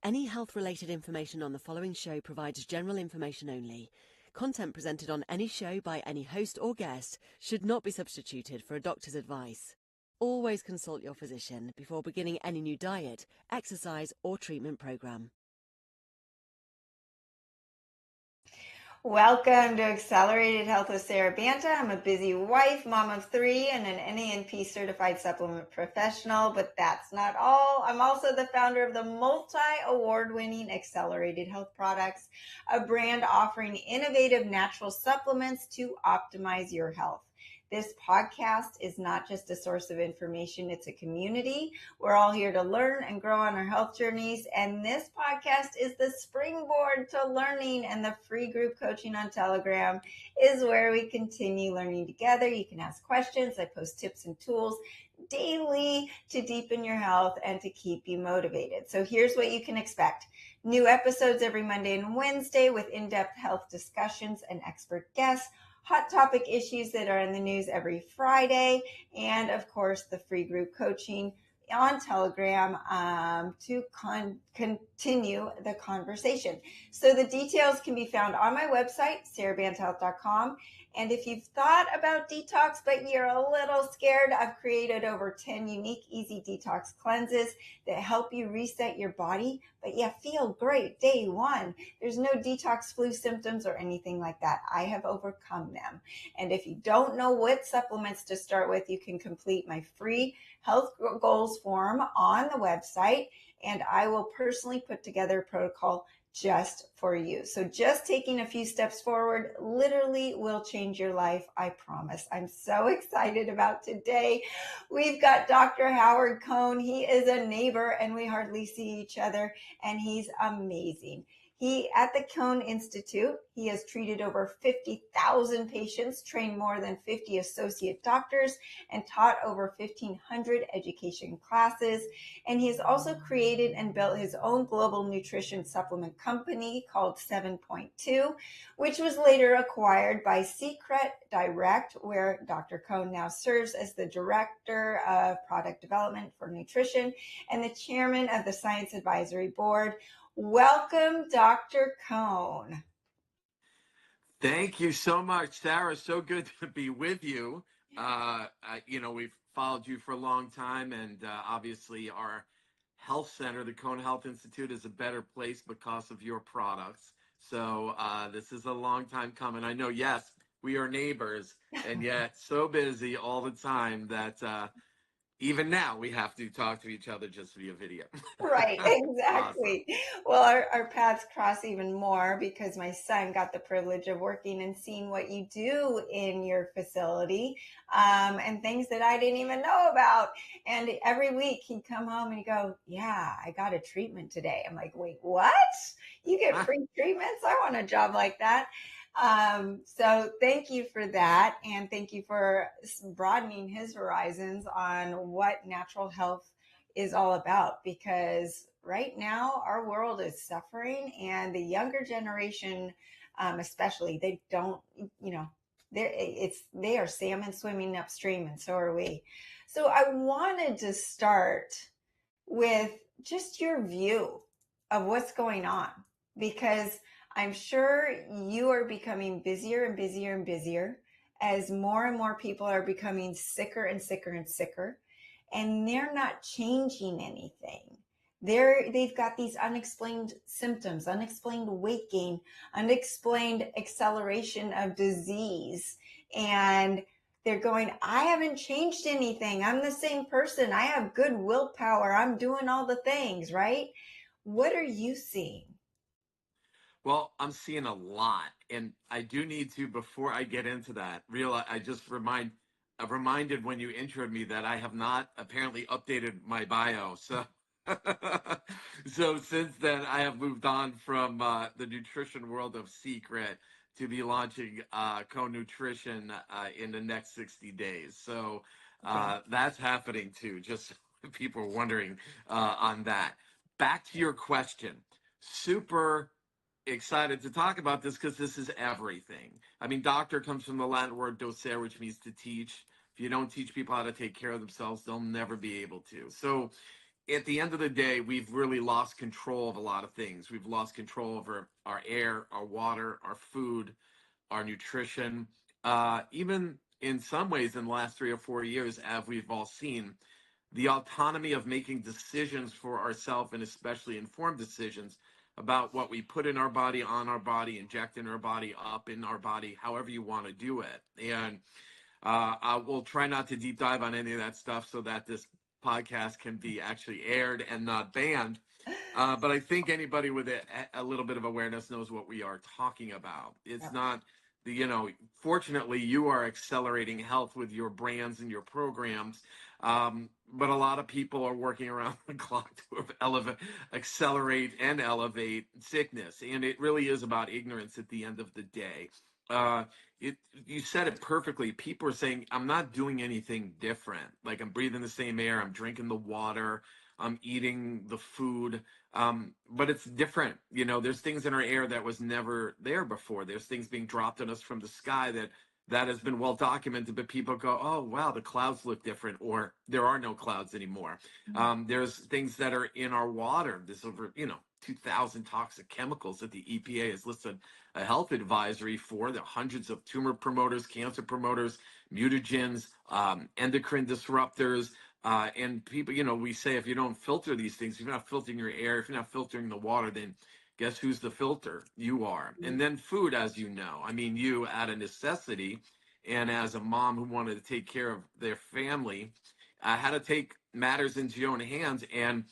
Any health-related information on the following show provides general information only. Content presented on any show by any host or guest should not be substituted for a doctor's advice. Always consult your physician before beginning any new diet, exercise, or treatment program. Welcome to Accelerated Health with SaraBanta. I'm a busy wife, mom of 3, and an NANP certified supplement professional, but that's not all. I'm also the founder of the multi-award-winning Accelerated Health Products, a brand offering innovative natural supplements to optimize your health. This podcast is not just a source of information, it's a community. We're all here to learn and grow on our health journeys. And this podcast is the springboard to learning, and the free group coaching on Telegram is where we continue learning together. You can ask questions. I post tips and tools daily to deepen your health and to keep you motivated. So here's what you can expect. New episodes every Monday and Wednesday with in-depth health discussions and expert guests, hot topic issues that are in the news every Friday, and of course the free group coaching on Telegram to continue the conversation. So the details can be found on my website, SaraBantaHealth.com. And if you've thought about detox, but you're a little scared, I've created over 10 unique, easy detox cleanses that help you reset your body, but you feel great day one. There's no detox flu symptoms or anything like that. I have overcome them. And if you don't know what supplements to start with, you can complete my free health goals form on the website, and I will personally put together a protocol just for you. So just taking a few steps forward literally will change your life, I promise. I'm so excited about today. We've got Dr. Howard Cohn. He is a neighbor and we hardly see each other, and he's amazing. At the Cohn Institute, he has treated over 50,000 patients, trained more than 50 associate doctors, and taught over 1,500 education classes. And he has also created and built his own global nutrition supplement company called 7.2, which was later acquired by Secret Direct, where Dr. Cohn now serves as the Director of Product Development for Nutrition and the Chairman of the Science Advisory Board. Welcome, Dr. Cohn. Thank you so much, Sara. So good to be with you. We've followed you for a long time, and obviously our health center, the Cohn Health Institute, is a better place because of your products. So this is a long time coming. I know, yes, we are neighbors, and yet so busy all the time that even now we have to talk to each other just via video. Right, exactly. Awesome. Well, our paths cross even more because my son got the privilege of working and seeing what you do in your facility, and things that I didn't even know about. And every week he'd come home and he'd go, yeah, I got a treatment today. I'm like, wait, what? You get free treatments? I want a job like that. So thank you for that. And thank you for broadening his horizons on what natural health is all about, because right now our world is suffering, and the younger generation, especially, they don't, they are salmon swimming upstream, and so are we. So I wanted to start with just your view of what's going on, because I'm sure you are becoming busier and busier and busier as more and more people are becoming sicker and sicker and sicker, and they're not changing anything. They've got these unexplained symptoms, unexplained weight gain, unexplained acceleration of disease, and they're going, I haven't changed anything. I'm the same person. I have good willpower. I'm doing all the things, right? What are you seeing? Well, I'm seeing a lot, and I do need to, before I get into that, I reminded when you introed me that I have not apparently updated my bio. So, so since then, I have moved on from the nutrition world of Secret to be launching co-nutrition in the next 60 days. So that's happening too, just so people are wondering on that. Back to your question. Super excited to talk about this because this is everything. I mean, doctor comes from the Latin word docere, which means to teach. If you don't teach people how to take care of themselves, they'll never be able to. So at the end of the day, we've really lost control of a lot of things. We've lost control over our air, our water, our food, our nutrition. Even in some ways, in the last 3 or 4 years, as we've all seen, the autonomy of making decisions for ourselves, and especially informed decisions about what we put in our body, on our body, inject in our body, up in our body, however you want to do it. And I will try not to deep dive on any of that stuff so that this podcast can be actually aired and not banned. But I think anybody with a little bit of awareness knows what we are talking about. It's not fortunately, you are accelerating health with your brands and your programs. But a lot of people are working around the clock to accelerate and elevate sickness. And it really is about ignorance at the end of the day. You said it perfectly. People are saying, I'm not doing anything different. Like, I'm breathing the same air, I'm drinking the water, I'm eating the food. But it's different. There's things in our air that was never there before. There's things being dropped on us from the sky that has been well documented, but people go, oh, wow, the clouds look different, or there are no clouds anymore. There's things that are in our water. There's over, 2,000 toxic chemicals that the EPA has listed a health advisory for. The hundreds of tumor promoters, cancer promoters, mutagens, endocrine disruptors. And people, we say, if you don't filter these things, if you're not filtering your air, if you're not filtering the water, then guess who's the filter? You are. And then food, as you know. I mean, you out of necessity, and as a mom who wanted to take care of their family, had to take matters into your own hands and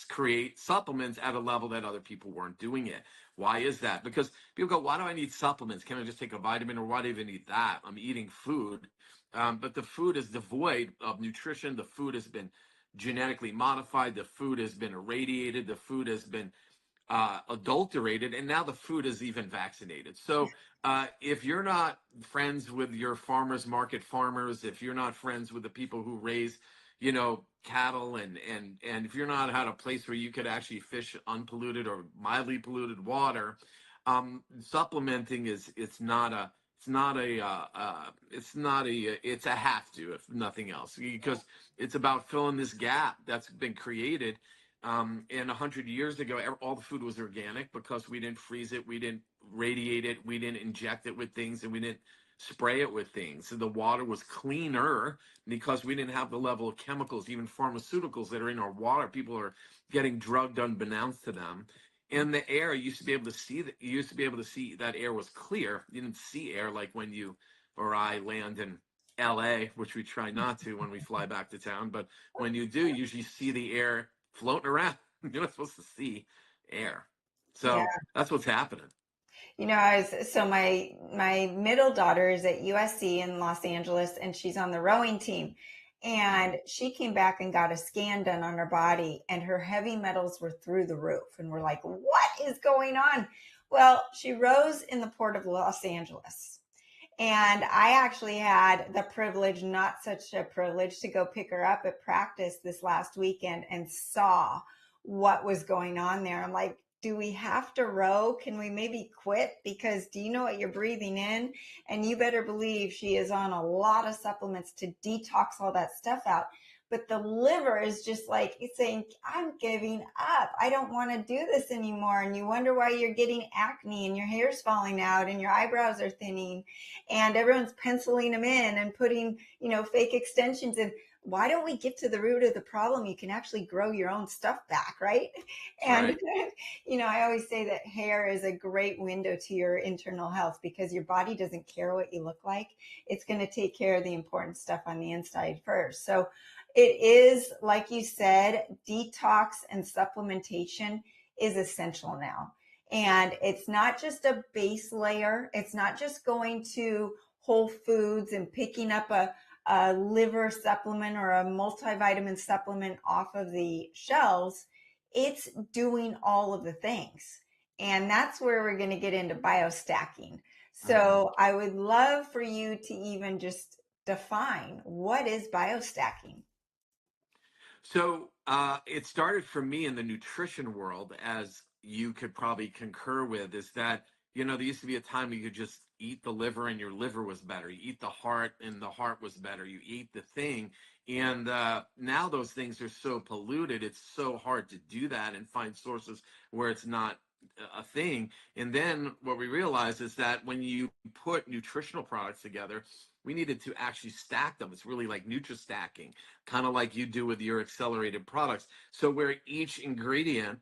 create supplements at a level that other people weren't doing it. Why is that? Because people go, why do I need supplements? Can I just take a vitamin, or why do I even need that? I'm eating food. But the food is devoid of nutrition. The food has been genetically modified. The food has been irradiated. The food has been adulterated, and now the food is even vaccinated. So if you're not friends with your farmers market farmers, if you're not friends with the people who raise, cattle, and if you're not at a place where you could actually fish unpolluted or mildly polluted water, supplementing it's a have to, if nothing else, because it's about filling this gap that's been created. And 100 years ago, all the food was organic because we didn't freeze it, we didn't radiate it, we didn't inject it with things, and we didn't spray it with things. So the water was cleaner because we didn't have the level of chemicals, even pharmaceuticals, that are in our water. People are getting drugged unbeknownst to them. And the air, you used to be able to see that. You used to be able to see that air was clear. You didn't see air like when you or I land in LA, which we try not to when we fly back to town. But when you do, you usually see the air floating around. You're not supposed to see air. Yeah. So that's what's happening. My middle daughter is at USC in Los Angeles, and she's on the rowing team. And she came back and got a scan done on her body, and her heavy metals were through the roof. And we're like, what is going on? Well, she rows in the port of Los Angeles. And I actually had the privilege, not such a privilege, to go pick her up at practice this last weekend and saw what was going on there. I'm like, do we have to row? Can we maybe quit? Because do you know what you're breathing in? And you better believe she is on a lot of supplements to detox all that stuff out. But the liver is just like, it's saying, I'm giving up. I don't want to do this anymore. And you wonder why you're getting acne and your hair's falling out and your eyebrows are thinning and everyone's penciling them in and putting, fake extensions in. Why don't we get to the root of the problem? You can actually grow your own stuff back, right? And, right. I always say that hair is a great window to your internal health because your body doesn't care what you look like. It's going to take care of the important stuff on the inside first. So it is, like you said, detox and supplementation is essential now. And it's not just a base layer. It's not just going to Whole Foods and picking up a liver supplement or a multivitamin supplement off of the shelves. It's doing all of the things. And that's where we're going to get into biostacking. So I would love for you to even just define, what is biostacking? So it started for me in the nutrition world, as you could probably concur with, is that, there used to be a time you could just eat the liver and your liver was better. You eat the heart and the heart was better. You eat the thing. And now those things are so polluted. It's so hard to do that and find sources where it's not a thing. And then what we realize is that when you put nutritional products together, we needed to actually stack them. It's really like Nutri-stacking, kind of like you do with your accelerated products. So where each ingredient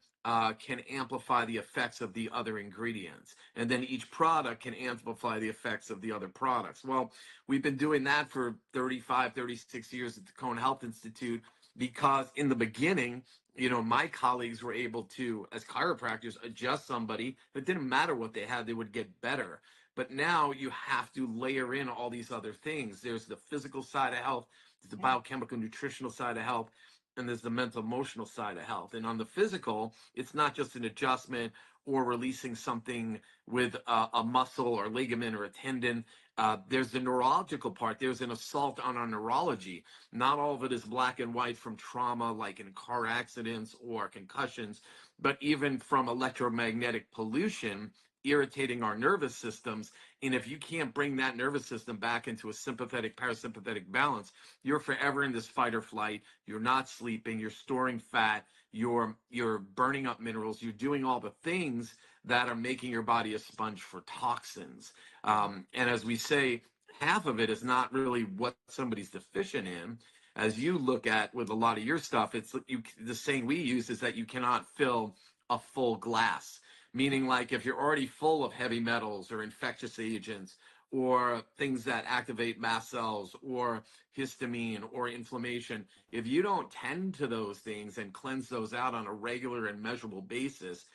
can amplify the effects of the other ingredients. And then each product can amplify the effects of the other products. Well, we've been doing that for 35, 36 years at the Cohn Health Institute because in the beginning, my colleagues were able to, as chiropractors, adjust somebody. It didn't matter what they had, they would get better. But now you have to layer in all these other things. There's the physical side of health, there's the biochemical nutritional side of health, and there's the mental emotional side of health. And on the physical, it's not just an adjustment or releasing something with a muscle or ligament or a tendon. There's the neurological part. There's an assault on our neurology. Not all of it is black and white from trauma, like in car accidents or concussions, but even from electromagnetic pollution irritating our nervous systems. And if you can't bring that nervous system back into a sympathetic parasympathetic balance, you're forever in this fight or flight. You're not sleeping, you're storing fat, you're burning up minerals, you're doing all the things that are making your body a sponge for toxins. And as we say, half of it is not really what somebody's deficient in. As you look at with a lot of your stuff, the saying we use is that you cannot fill a full glass. Meaning, like, if you're already full of heavy metals or infectious agents or things that activate mast cells or histamine or inflammation, if you don't tend to those things and cleanse those out on a regular and measurable basis,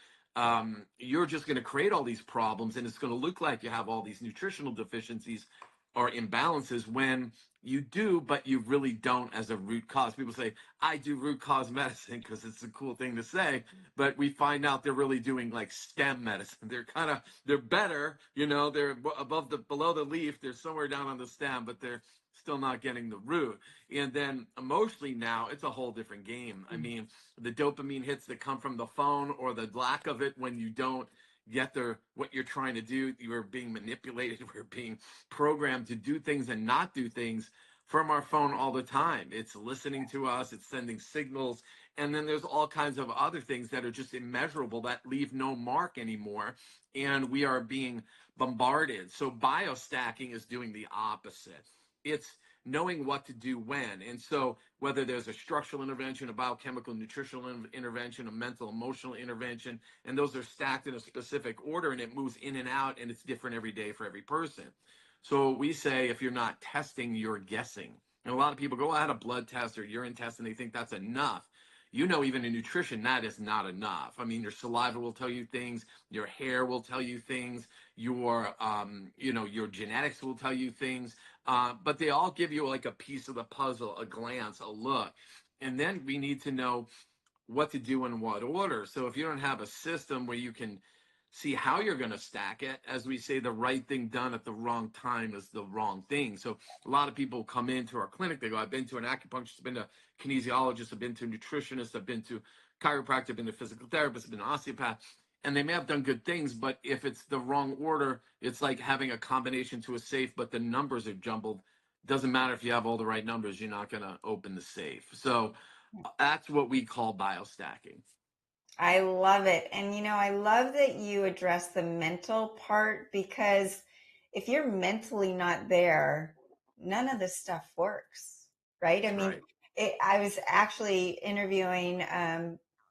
you're just going to create all these problems, and it's going to look like you have all these nutritional deficiencies or imbalances when you do, but you really don't as a root cause. People say, I do root cause medicine because it's a cool thing to say, but we find out they're really doing like stem medicine. They're better, they're below the leaf, they're somewhere down on the stem, but they're still not getting the root. And then emotionally now, it's a whole different game. I mean, the dopamine hits that come from the phone or the lack of it when you don't get what you're trying to do. You're being manipulated. We're being programmed to do things and not do things from our phone all the time. It's listening to us, it's sending signals, and then there's all kinds of other things that are just immeasurable that leave no mark anymore, and we are being bombarded. So biostacking is doing the opposite. It's knowing what to do when. And so whether there's a structural intervention, a biochemical nutritional intervention, a mental emotional intervention, and those are stacked in a specific order and it moves in and out and it's different every day for every person. So we say, if you're not testing, you're guessing. And a lot of people go, I had a blood test or urine test, and they think that's enough. Even in nutrition, that is not enough. I mean, your saliva will tell you things, your hair will tell you things, your genetics will tell you things, but they all give you like a piece of the puzzle, a glance, a look. And then we need to know what to do in what order. So if you don't have a system where you can see how you're going to stack it, as we say, the right thing done at the wrong time is the wrong thing. So a lot of people come into our clinic, they go, I've been to an acupuncturist, I've been to a kinesiologist, I've been to a nutritionist, I've been to chiropractor, I've been to a physical therapist, I've been to an osteopath, and they may have done good things, but if it's the wrong order, it's like having a combination to a safe, but the numbers are jumbled. Doesn't matter if you have all the right numbers, you're not going to open the safe. So that's what we call biostacking. I love it. And I love that you address the mental part, because if you're mentally not there, none of this stuff works, right? That's right. I was actually interviewing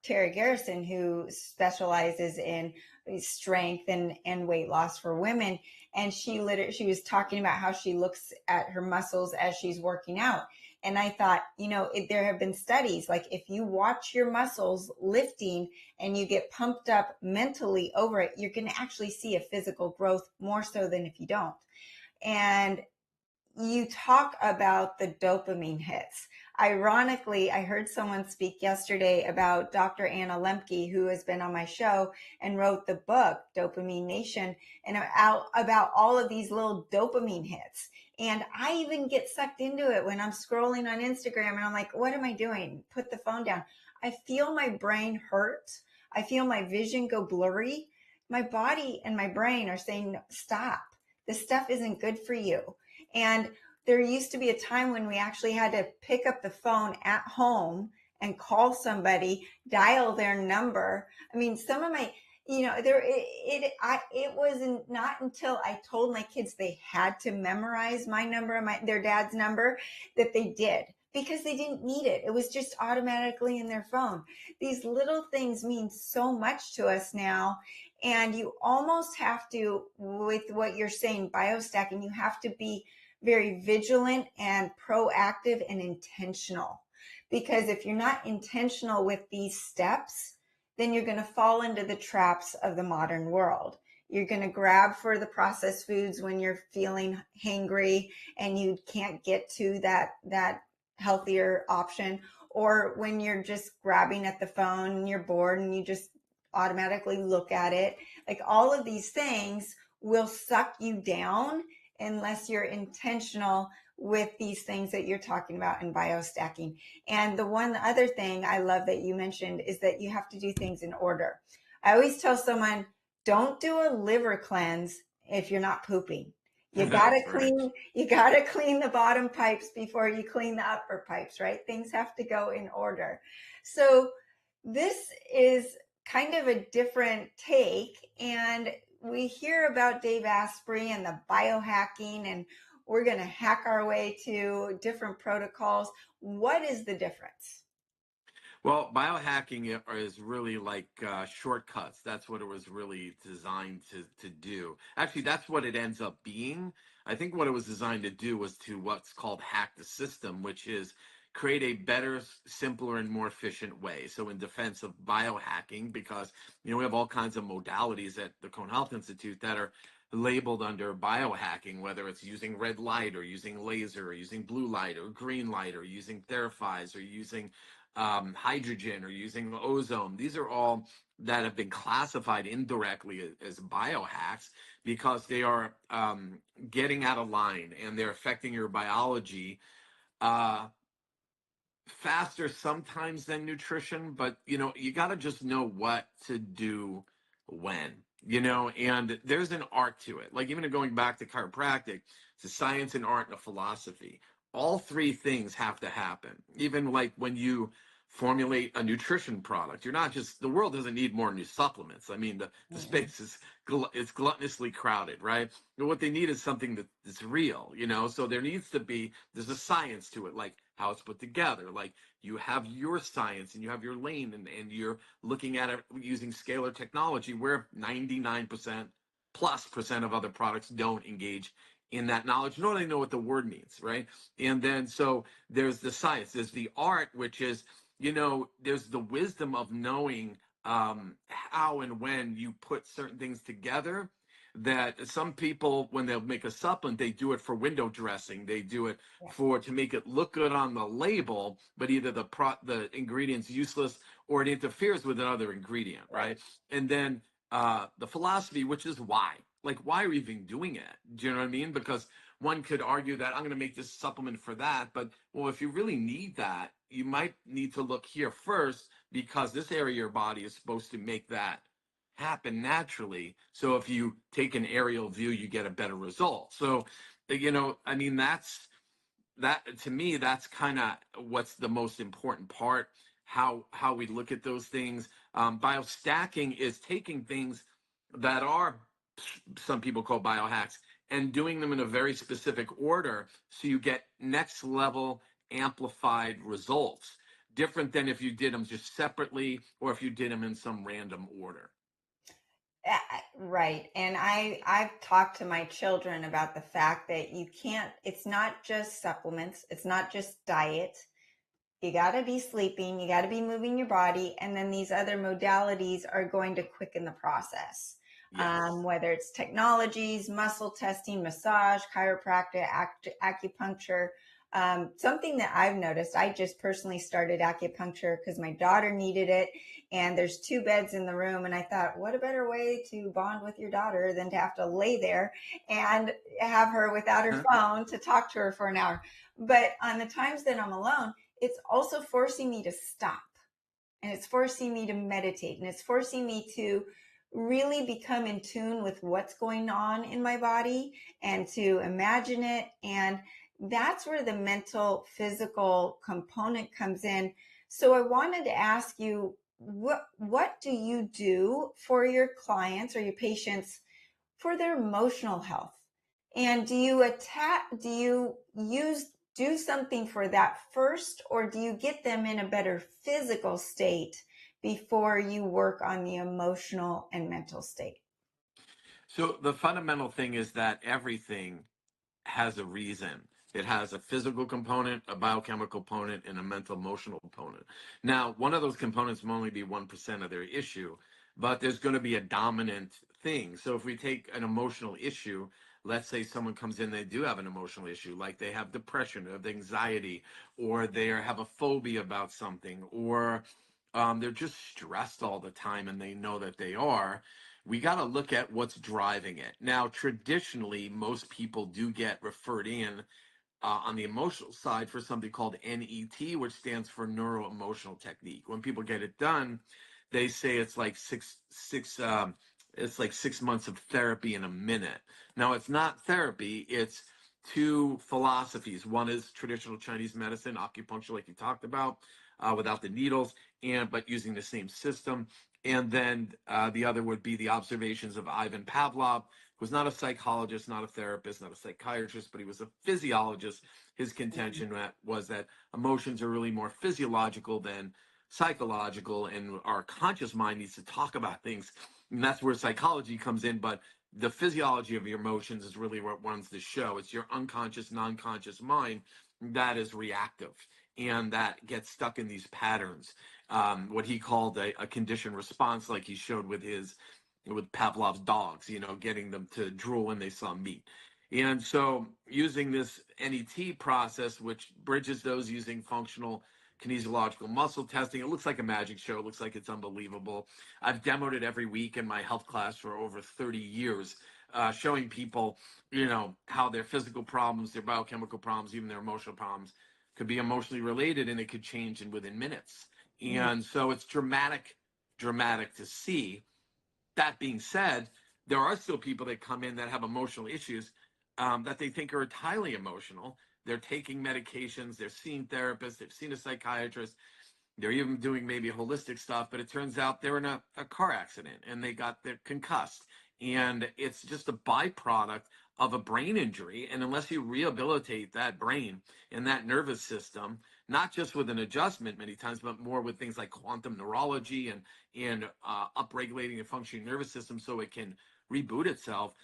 Terry Garrison, who specializes in strength and weight loss for women. And she was talking about how she looks at her muscles as she's working out. And I thought, there have been studies, like if you watch your muscles lifting and you get pumped up mentally over it, you're going to actually see a physical growth more so than if you don't. And you talk about the dopamine hits. Ironically, I heard someone speak yesterday about Dr. Anna Lemke, who has been on my show and wrote the book Dopamine Nation, and about all of these little dopamine hits. And I even get sucked into it when I'm scrolling on Instagram and I'm like, what am I doing? Put the phone down. I feel my brain hurt. I feel my vision go blurry. my body and my brain are saying, stop, this stuff isn't good for you. And there used to be a time when we actually had to pick up the phone at home and call somebody, dial their number. I mean, some of my, it wasn't not until I told my kids they had to memorize my number and their dad's number that they did, because they didn't need it. It was just automatically in their phone. These little things mean so much to us now. And you almost have to, with what you're saying, biostacking, you have to be very vigilant and proactive and intentional. Because if you're not intentional with these steps, then you're going to fall into the traps of the modern world. You're going to grab for the processed foods when you're feeling hangry and you can't get to that healthier option, or when you're just grabbing at the phone and you're bored and you just automatically look at it. Like, all of these things will suck you down unless you're intentional with these things that you're talking about in biostacking. And the one other thing I love that you mentioned is that you have to do things in order. I always tell someone, don't do a liver cleanse if you're not pooping. You gotta clean the bottom pipes before you clean the upper pipes, right? Things have to go in order. So this is kind of a different take, and we hear about Dave Asprey and the biohacking, and we're going to hack our way to different protocols. What is the difference? Well, biohacking is really like shortcuts. That's what it was really designed to do. Actually, that's what it ends up being. I think what it was designed to do was to what's called hack the system, which is create a better, simpler, and more efficient way. So in defense of biohacking, because we have all kinds of modalities at the Cohn Health Institute that are labeled under biohacking, whether it's using red light or using laser or using blue light or green light or using therapies or using hydrogen or using ozone. These are all that have been classified indirectly as biohacks because they are getting out of line and they're affecting your biology faster sometimes than nutrition. But you got to just know what to do when, and there's an art to it. Like, even going back to chiropractic, it's a science, an art, and a philosophy. All three things have to happen. Even like when you formulate a nutrition product, you're not just, the world doesn't need more new supplements. I mean, the space is it's gluttonously crowded, right? But what they need is something that's real, so there's a science to it, like how it's put together. Like, you have your science and you have your lane, and you're looking at it using scalar technology, where 99% plus percent of other products don't engage in that knowledge, nor do they know what the word means, right? And then so there's the science, there's the art, which is, there's the wisdom of knowing how and when you put certain things together. That some people, when they'll make a supplement, they do it for window dressing. They do it to make it look good on the label, but either the ingredient's useless or it interferes with another ingredient, right? And then the philosophy, which is why. Like, why are we even doing it? Do you know what I mean? Because one could argue that I'm going to make this supplement for that, but well, if you really need that, you might need to look here first, because this area of your body is supposed to make that happen naturally. So if you take an aerial view, you get a better result. So, I mean, that to me, that's kind of what's the most important part, how we look at those things. Biostacking is taking things that are, some people call biohacks, and doing them in a very specific order, so you get next level amplified results, different than if you did them just separately or if you did them in some random order. Right. And I've talked to my children about the fact that it's not just supplements, it's not just diet. You got to be sleeping, you got to be moving your body, and then these other modalities are going to quicken the process. Yes. Whether it's technologies, muscle testing, massage, chiropractic, acupuncture. Something that I've noticed, I just personally started acupuncture because my daughter needed it, and there's 2 beds in the room, and I thought, what a better way to bond with your daughter than to have to lay there and have her without her phone to talk to her for an hour. But on the times that I'm alone, it's also forcing me to stop, and it's forcing me to meditate, and it's forcing me to really become in tune with what's going on in my body and to imagine it. And that's where the mental, physical component comes in. So I wanted to ask you, what do you do for your clients or your patients for their emotional health? And do you do something for that first, or do you get them in a better physical state before you work on the emotional and mental state? So the fundamental thing is that everything has a reason. It has a physical component, a biochemical component, and a mental emotional component. Now, one of those components will only be 1% of their issue, but there's going to be a dominant thing. So if we take an emotional issue, let's say someone comes in, they do have an emotional issue, like they have depression, or anxiety, or they have a phobia about something, or they're just stressed all the time and they know that they are. We got to look at what's driving it. Now, traditionally, most people do get referred in on the emotional side for something called NET, which stands for neuro emotional technique. When people get it done, they say it's like it's like 6 months of therapy in a minute. Now, it's not therapy. It's two philosophies. One is traditional Chinese medicine, acupuncture, like you talked about, without the needles, but using the same system. And then the other would be the observations of Ivan Pavlov, who's not a psychologist, not a therapist, not a psychiatrist, but he was a physiologist. His contention was that emotions are really more physiological than psychological, and our conscious mind needs to talk about things. And that's where psychology comes in. But the physiology of your emotions is really what runs the show. It's your unconscious, non-conscious mind that is reactive and that gets stuck in these patterns. What he called a conditioned response, like he showed with Pavlov's dogs, getting them to drool when they saw meat. And so using this NET process, which bridges those using functional kinesiological muscle testing, it looks like a magic show. It looks like it's unbelievable. I've demoed it every week in my health class for over 30 years, showing people, how their physical problems, their biochemical problems, even their emotional problems could be emotionally related, and it could change within minutes. And so it's dramatic to see. That being said, there are still people that come in that have emotional issues that they think are highly emotional. They're taking medications, they're seeing therapists, they've seen a psychiatrist, they're even doing maybe holistic stuff, but it turns out they're in a car accident and they're concussed. And it's just a byproduct of a brain injury. And unless you rehabilitate that brain and that nervous system, not just with an adjustment many times, but more with things like quantum neurology and upregulating the functioning nervous system so it can reboot itself,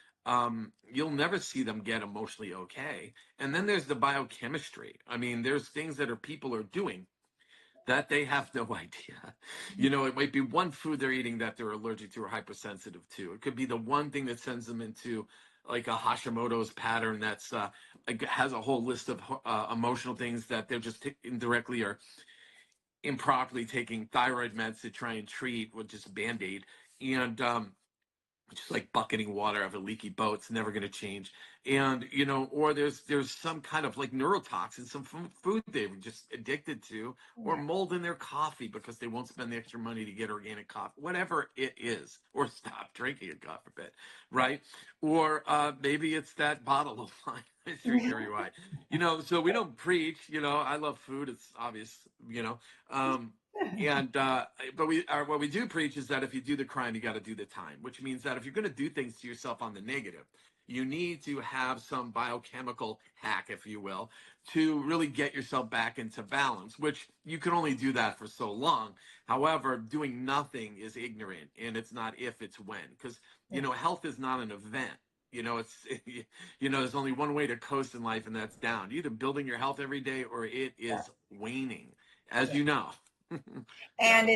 you'll never see them get emotionally okay. And then there's the biochemistry. I mean, there's things that people are doing that they have no idea. It might be one food they're eating that they're allergic to or hypersensitive to. It could be the one thing that sends them into like a Hashimoto's pattern that's has a whole list of emotional things that they're just indirectly or improperly taking thyroid meds to try and treat with just Band-Aid. And just like bucketing water out of a leaky boat, it's never going to change. And or there's some kind of like neurotoxin, some food they were just addicted to, or Yeah. mold in their coffee because they won't spend the extra money to get organic coffee, whatever it is, or stop drinking it, God forbid, right? Or maybe it's that bottle of wine. I drink every wine, so we don't preach. I love food, it's obvious. um and but what we do preach is that if you do the crime, you got to do the time, which means that if you're going to do things to yourself on the negative, you need to have some biochemical hack, if you will, to really get yourself back into balance, which you can only do that for so long. However, doing nothing is ignorant, and it's not if, it's when, because health is not an event. It's there's only one way to coast in life, and that's down. You're either building your health every day or it is waning, as Yeah. you know. Yeah. And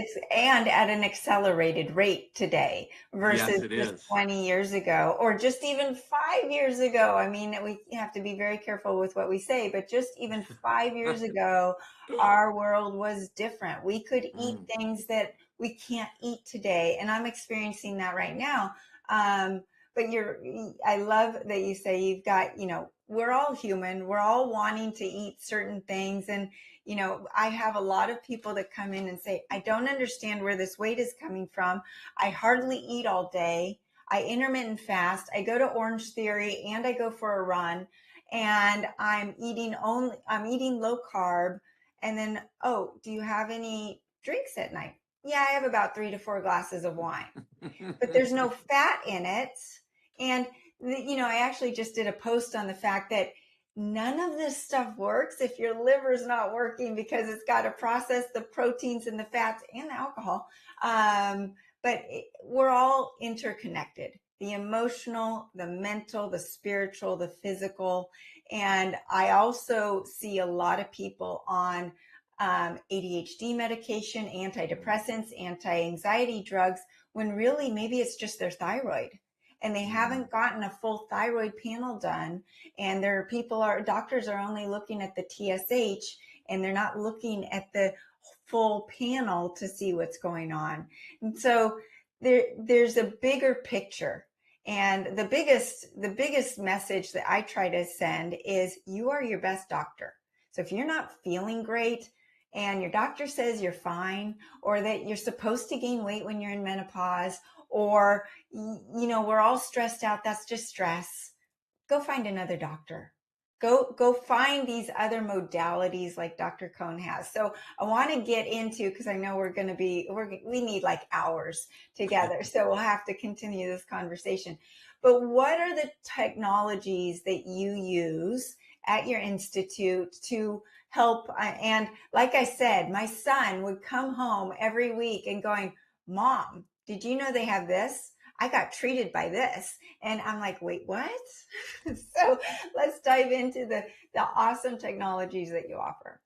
at an accelerated rate today versus Yes, it just is. 20 years ago or just even 5 years ago. I mean, we have to be very careful with what we say, but just even 5 years ago, our world was different. We could eat Mm. things that we can't eat today, and I'm experiencing that right now. Um, but I love that you say you've got, we're all human. We're all wanting to eat certain things, and You know, I have a lot of people that come in and say, I don't understand where this weight is coming from. I hardly eat all day. I intermittent fast. I go to Orange Theory and I go for a run, and I'm eating low carb. And then, oh, do you have any drinks at night? Yeah, I have about 3 to 4 glasses of wine, but there's no fat in it. And, you know, I actually just did a post on the fact that none of this stuff works if your liver's not working, because it's got to process the proteins and the fats and the alcohol. We're all interconnected, the emotional, the mental, the spiritual, the physical. And I also see a lot of people on ADHD medication, antidepressants, anti-anxiety drugs, when really maybe it's just their thyroid and they haven't gotten a full thyroid panel done. And doctors are only looking at the TSH, and they're not looking at the full panel to see what's going on. And so there's a bigger picture. And the biggest message that I try to send is, you are your best doctor. So if you're not feeling great and your doctor says you're fine, or that you're supposed to gain weight when you're in menopause, or, you know, we're all stressed out, that's just stress, go find another doctor. Go find these other modalities like Dr. Cohn has. So I want to get into, because I know we need like hours together, so we'll have to continue this conversation. But what are the technologies that you use at your institute to help? And like I said, my son would come home every week and going, Mom, did you know they have this? I got treated by this. And I'm like, wait, what? So let's dive into the awesome technologies that you offer.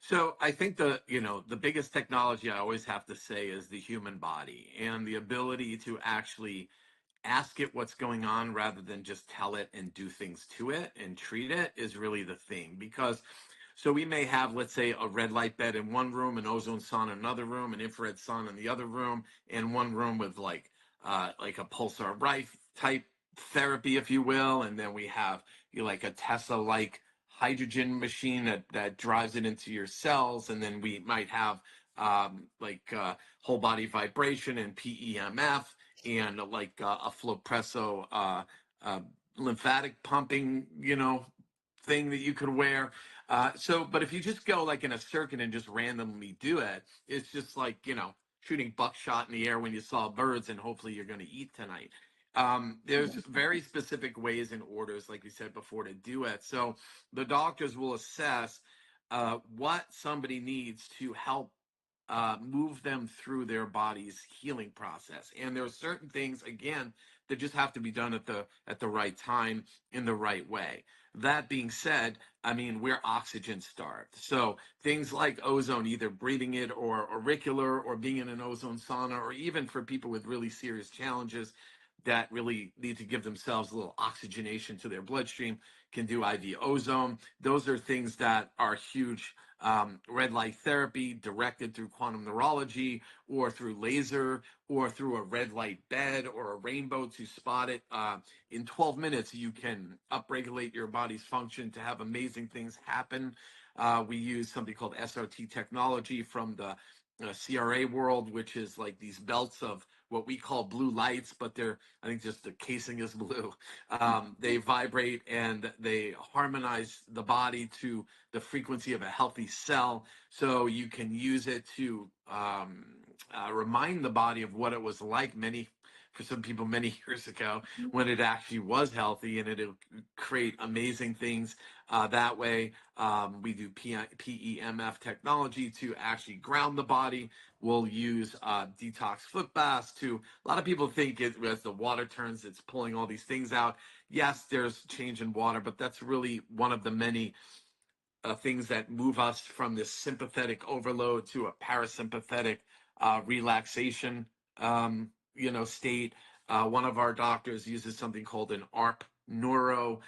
So I think the biggest technology I always have to say is the human body, and the ability to actually ask it what's going on rather than just tell it and do things to it and treat it is really the thing. Because so we may have, let's say, a red light bed in one room, an ozone sauna in another room, an infrared sauna in the other room, and one room with like a pulsar rife type therapy, if you will, and then we have like a Tesla like hydrogen machine that drives it into your cells, and then we might have whole body vibration and PEMF, and a Flopresso lymphatic pumping, thing that you could wear. But if you just go like in a circuit and just randomly do it, it's just like, shooting buckshot in the air when you saw birds, and hopefully you're going to eat tonight. There's very specific ways and orders, like we said before, to do it. So the doctors will assess what somebody needs to help move them through their body's healing process. And there are certain things, again, that just have to be done at the right time in the right way. That being said, I mean, we're oxygen starved. So things like ozone, either breathing it or auricular, or being in an ozone sauna, or even for people with really serious challenges that really need to give themselves a little oxygenation to their bloodstream, can do IV ozone. Those are things that are huge. Red light therapy directed through quantum neurology, or through laser, or through a red light bed or a rainbow to spot it. In 12 minutes, you can upregulate your body's function to have amazing things happen. We use something called SRT technology from the CRA world, which is like these belts of what we call blue lights, but I think just the casing is blue. They vibrate and they harmonize the body to the frequency of a healthy cell. So you can use it to remind the body of what it was like for some people many years ago, when it actually was healthy, and it'll create amazing things that way. We do PEMF technology to actually ground the body. We'll use detox foot baths a lot of people think as the water turns, it's pulling all these things out. Yes, there's change in water, but that's really one of the many things that move us from this sympathetic overload to a parasympathetic relaxation, state. One of our doctors uses something called an ARP neuro,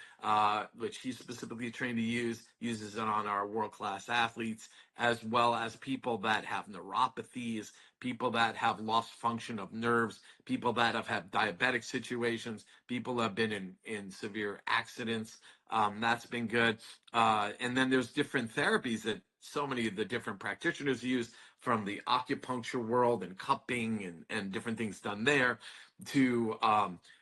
which he's specifically trained to uses it on our world-class athletes, as well as people that have neuropathies, people that have lost function of nerves, people that have had diabetic situations, people that have been in severe accidents. That's been good. And then there's different therapies that so many of the different practitioners use, from the acupuncture world and cupping and different things done there, to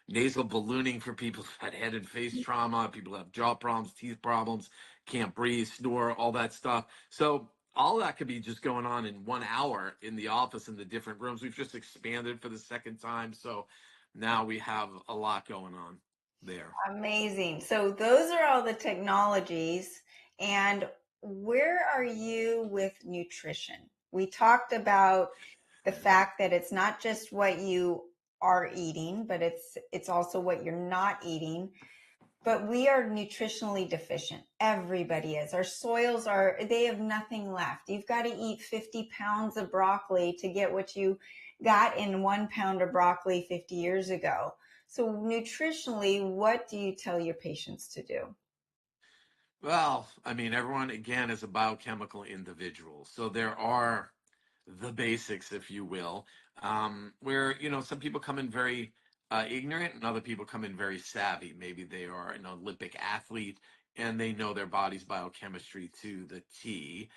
nasal ballooning for people who've had head and face trauma, people who have jaw problems, teeth problems, can't breathe, snore, all that stuff. So all that could be just going on in 1 hour in the office in the different rooms. We've just expanded for the second time. So now we have a lot going on there. Amazing. So those are all the technologies. And where are you with nutrition? We talked about the fact that it's not just what you are eating, but it's also what you're not eating. But we are nutritionally deficient. Everybody is. Our soils they have nothing left. You've got to eat 50 pounds of broccoli to get what you got in 1 pound of broccoli 50 years ago. So nutritionally, what do you tell your patients to do? Well, I mean, everyone, again, is a biochemical individual. So there are the basics, if you will, where, some people come in very ignorant and other people come in very savvy. Maybe they are an Olympic athlete and they know their body's biochemistry to the T,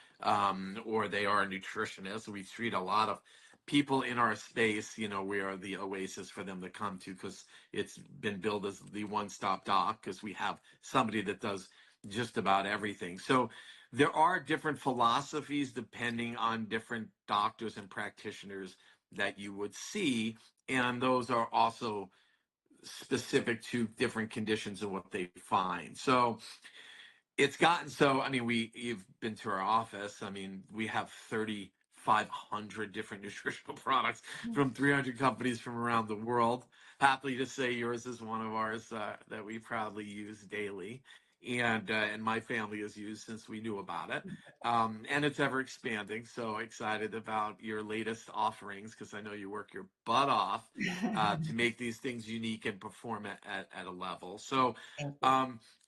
or they are a nutritionist. We treat a lot of people in our space. We are the oasis for them to come to, because it's been billed as the one-stop doc, because we have somebody that does just about everything. So there are different philosophies depending on different doctors and practitioners that you would see, and those are also specific to different conditions and what they find. So it's gotten so, I mean, you've been to our office. I mean, we have 3,500 different nutritional products from 300 companies from around the world. Happily to say yours is one of ours that we proudly use daily, and my family has used since we knew about it. And it's ever expanding. So excited about your latest offerings, because I know you work your butt off to make these things unique and perform at a level. So, Thank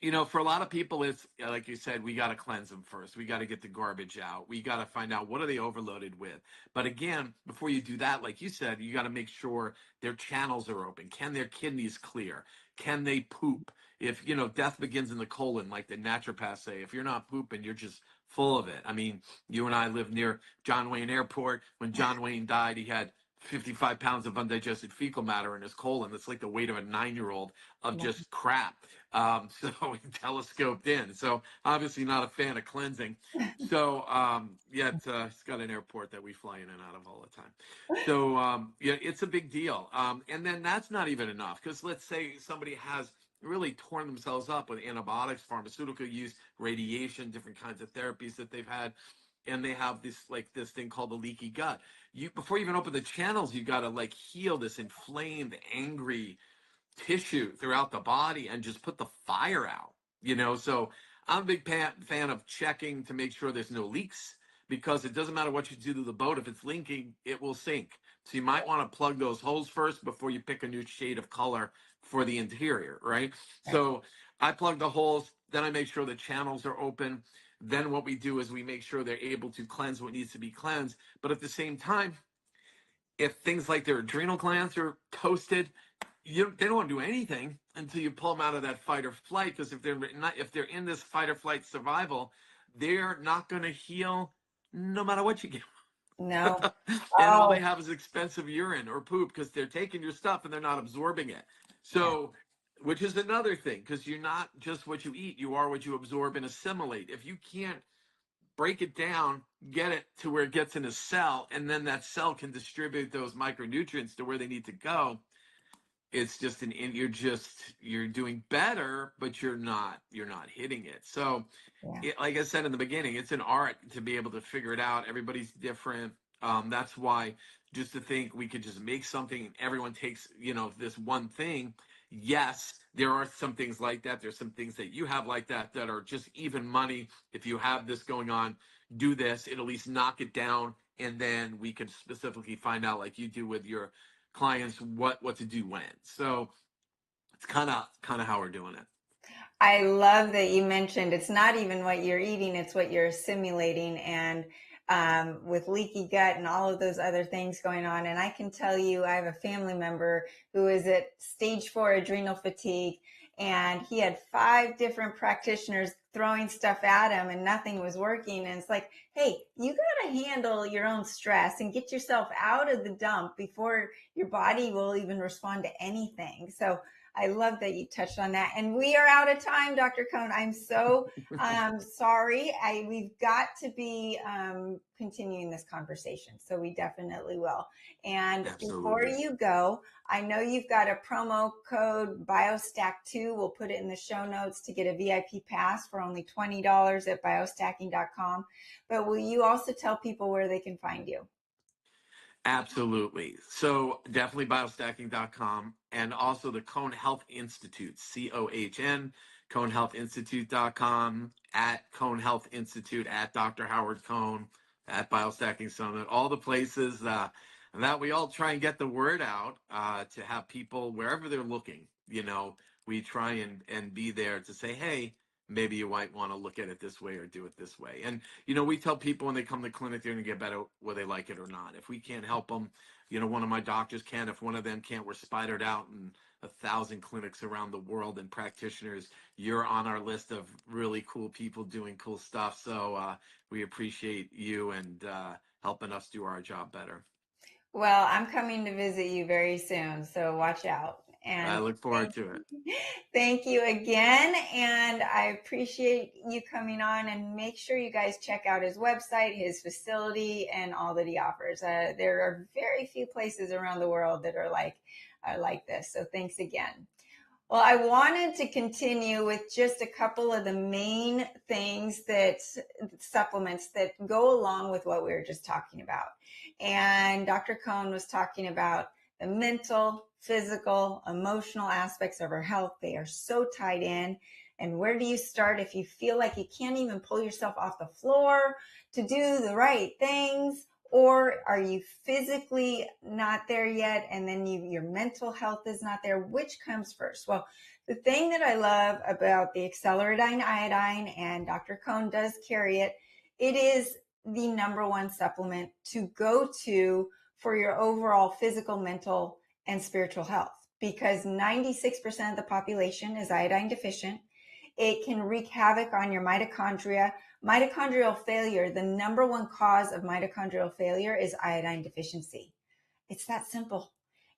you. for a lot of people, it's like you said, we got to cleanse them first. We got to get the garbage out. We got to find out, what are they overloaded with. But again, before you do that, like you said, you got to make sure their channels are open. Can their kidneys clear? Can they poop? If, death begins in the colon, like the naturopaths say, if you're not pooping, you're just full of it. I mean, you and I live near John Wayne Airport. When John Wayne died, he had 55 pounds of undigested fecal matter in his colon. That's like the weight of a 9-year-old of just crap. So he telescoped in. So obviously not a fan of cleansing. So yet it's got an airport that we fly in and out of all the time. So yeah, it's a big deal. And then that's not even enough, because let's say somebody has really torn themselves up with antibiotics, pharmaceutical use, radiation, different kinds of therapies that they've had, and they have this thing called the leaky gut. Before you even open the channels, you got to heal this inflamed, angry tissue throughout the body and just put the fire out. So I'm a big fan of checking to make sure there's no leaks, because it doesn't matter what you do to the boat. If it's leaking, it will sink. So you might want to plug those holes first before you pick a new shade of color for the interior, right? So I plug the holes, then I make sure the channels are open. Then what we do is we make sure they're able to cleanse what needs to be cleansed. But at the same time, if things like their adrenal glands are toasted, they don't want to do anything until you pull them out of that fight or flight. Because if they're in this fight or flight survival, they're not going to heal no matter what you give. No. And all they Oh, have is expensive urine or poop, because they're taking your stuff and they're not absorbing it. So, which is another thing, because you're not just what you eat, you are what you absorb and assimilate. If you can't break it down, get it to where it gets in a cell, and then that cell can distribute those micronutrients to where they need to go, it's just you're doing better, but you're not hitting it. So like I said in the beginning, it's an art to be able to figure it out. Everybody's different. That's why, just to think we could just make something and everyone takes this one thing. Yes, there are some things like that. There's some things that you have like that are just even money. If you have this going on, do this. It'll at least knock it down, and then we can specifically find out, like you do with your clients, what to do when. So it's kind of how we're doing it. I love that you mentioned it's not even what you're eating, it's what you're assimilating, and with leaky gut and all of those other things going on. And I can tell you, I have a family member who is at stage 4 adrenal fatigue, and he had 5 different practitioners throwing stuff at him and nothing was working. And it's like, hey, you got to handle your own stress and get yourself out of the dump before your body will even respond to anything. So I love that you touched on that. And we are out of time, Dr. Cohn. I'm so sorry. We've got to be continuing this conversation. So we definitely will. And before Absolutely. you go, I know you've got a promo code Biostack2. We'll put it in the show notes to get a VIP pass for only $20 at biostacking.com. But will you also tell people where they can find you? Absolutely. So definitely biostacking.com, and also the Cohn Health Institute, COHN, cohnhealthinstitute.com, at Cohn Health Institute, at Dr. Howard Cohn, at Biostacking Summit, all the places that we all try and get the word out to have people wherever they're looking, we try and be there to say, hey, maybe you might want to look at it this way or do it this way. And, we tell people when they come to clinic, they're going to get better whether they like it or not. If we can't help them, one of my doctors can. If one of them can't, we're spidered out in 1,000 clinics around the world and practitioners. You're on our list of really cool people doing cool stuff. So we appreciate you and helping us do our job better. Well, I'm coming to visit you very soon, so watch out. And I look forward to it. Thank you again. And I appreciate you coming on, and make sure you guys check out his website, his facility, and all that he offers. There are very few places around the world that are like this. So thanks again. Well, I wanted to continue with just a couple of the main things supplements that go along with what we were just talking about. And Dr. Cohn was talking about the mental, physical, emotional aspects of our health. They are so tied in. And where do you start if you feel like you can't even pull yourself off the floor to do the right things? Or are you physically not there yet, and then your mental health is not there? Which comes first? Well, the thing that I love about the acceleradine iodine, and Dr. Cohn does carry it, it is the number one supplement to go to for your overall physical, mental, and spiritual health, because 96% of the population is iodine deficient. It can wreak havoc on your mitochondria. Mitochondrial failure, the number one cause of mitochondrial failure is iodine deficiency. It's that simple.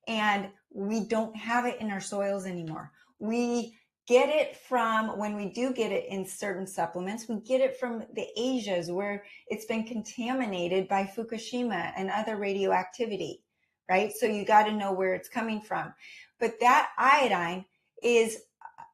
And we don't have it in our soils anymore. We get it from, when we do get it in certain supplements, we get it from the Asias where it's been contaminated by Fukushima and other radioactivity, right? So you got to know where it's coming from. But that iodine is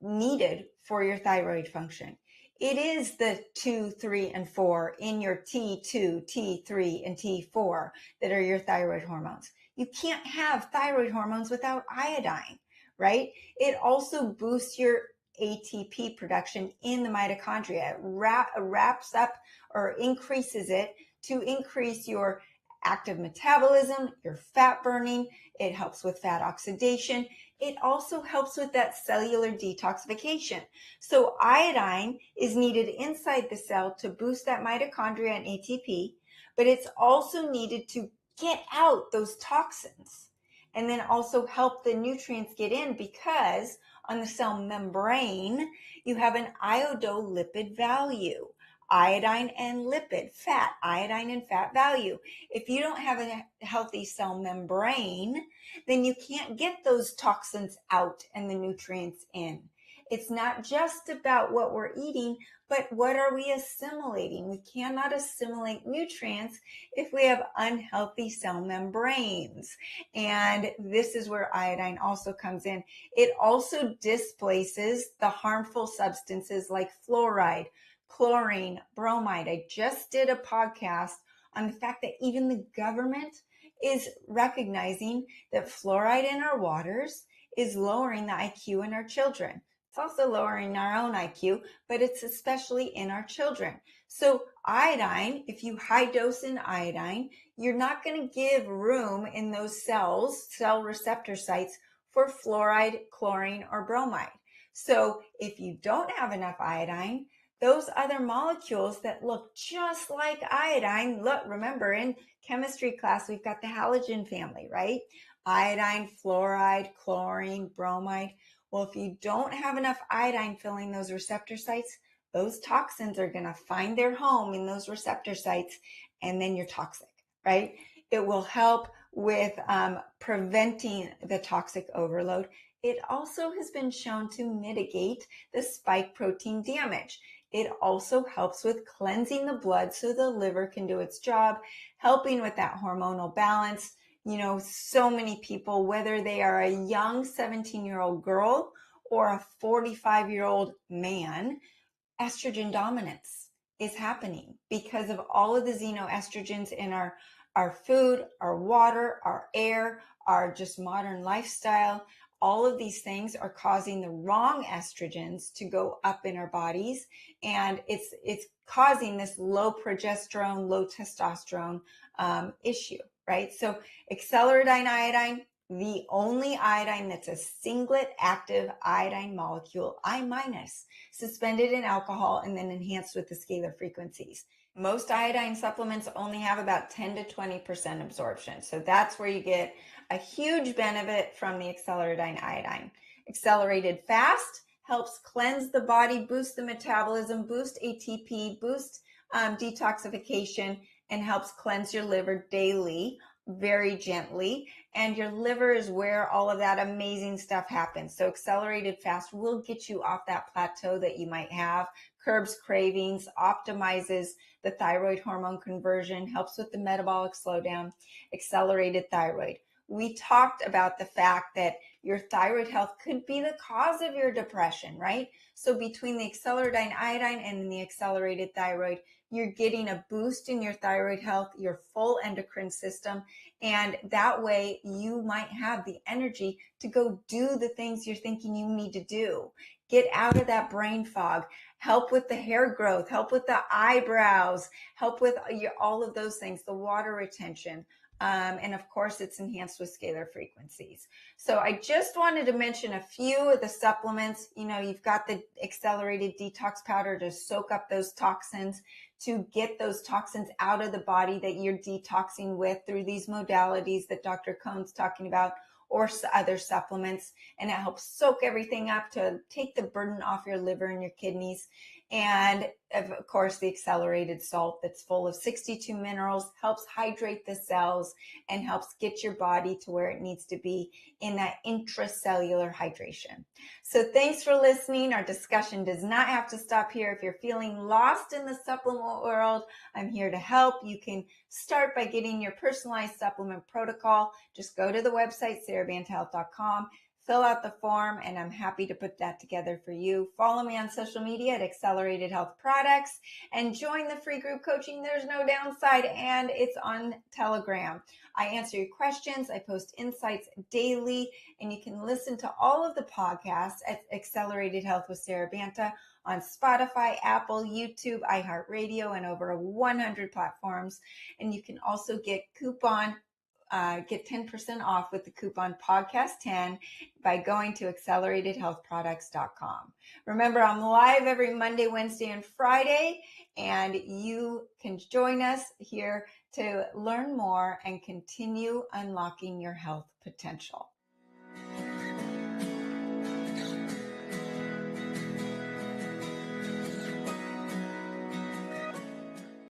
needed for your thyroid function. It is the 2, 3, and 4 in your T2, T3, and T4 that are your thyroid hormones. You can't have thyroid hormones without iodine, right? It also boosts your ATP production in the mitochondria. It wraps up or increases it to increase your active metabolism, your fat burning. It helps with fat oxidation. It also helps with that cellular detoxification. So iodine is needed inside the cell to boost that mitochondria and ATP, but it's also needed to get out those toxins and then also help the nutrients get in, because on the cell membrane, you have an iodolipid value. Iodine and lipid, fat, iodine and fat value. If you don't have a healthy cell membrane, then you can't get those toxins out and the nutrients in. It's not just about what we're eating, but what are we assimilating? We cannot assimilate nutrients if we have unhealthy cell membranes. And this is where iodine also comes in. It also displaces the harmful substances like fluoride, chlorine, bromide. I just did a podcast on the fact that even the government is recognizing that fluoride in our waters is lowering the IQ in our children. It's also lowering our own IQ, but it's especially in our children. So iodine, if you high dose in iodine, you're not going to give room in those cells, cell receptor sites, for fluoride, chlorine, or bromide. So if you don't have enough iodine, those other molecules that look just like iodine, look, remember in chemistry class, we've got the halogen family, right? Iodine, fluoride, chlorine, bromide. Well, if you don't have enough iodine filling those receptor sites, those toxins are going to find their home in those receptor sites, and then you're toxic, right? It will help with preventing the toxic overload. It also has been shown to mitigate the spike protein damage. It also helps with cleansing the blood so the liver can do its job, helping with that hormonal balance. You know, so many people, whether they are a young 17-year-old girl or a 45-year-old man, estrogen dominance is happening because of all of the xenoestrogens in our food, our water, our air, our just modern lifestyle. All of these things are causing the wrong estrogens to go up in our bodies, and it's causing this low progesterone, low testosterone issue, right? So accelerating iodine, the only iodine that's a singlet active iodine molecule, I-, suspended in alcohol and then enhanced with the scalar frequencies. Most iodine supplements only have about 10 to 20% absorption. So that's where you get a huge benefit from the accelerating iodine. Accelerated fast helps cleanse the body, boost the metabolism, boost ATP, boost detoxification, and helps cleanse your liver daily, very gently. And your liver is where all of that amazing stuff happens. So accelerated fast will get you off that plateau that you might have, curbs cravings, optimizes the thyroid hormone conversion, helps with the metabolic slowdown. Accelerated thyroid. We talked about the fact that your thyroid health could be the cause of your depression, right? So between the accelerating iodine and the accelerated thyroid, you're getting a boost in your thyroid health, your full endocrine system, and that way you might have the energy to go do the things you're thinking you need to do. Get out of that brain fog, help with the hair growth, help with the eyebrows, help with all of those things, the water retention. And of course, it's enhanced with scalar frequencies. So I just wanted to mention a few of the supplements. You know, you've got the accelerated detox powder to soak up those toxins, to get those toxins out of the body that you're detoxing with through these modalities that Dr. Cohn's talking about, or other supplements. And it helps soak everything up to take the burden off your liver and your kidneys. And of course, the accelerated salt that's full of 62 minerals helps hydrate the cells and helps get your body to where it needs to be in that intracellular hydration. So thanks for listening. Our discussion does not have to stop here. If you're feeling lost in the supplement world, I'm here to help. You can start by getting your personalized supplement protocol. Just go to the website, SaraBantaHealth.com. Fill out the form, and I'm happy to put that together for you. Follow me on social media at Accelerated Health Products and join the free group coaching. There's no downside, and it's on Telegram. I answer your questions. I post insights daily, and you can listen to all of the podcasts at Accelerated Health with SaraBanta on Spotify, Apple, YouTube, iHeartRadio, and over 100 platforms. And you can also get 10% off with the coupon podcast10 by going to acceleratedhealthproducts.com. Remember, I'm live every Monday, Wednesday, and Friday, and you can join us here to learn more and continue unlocking your health potential.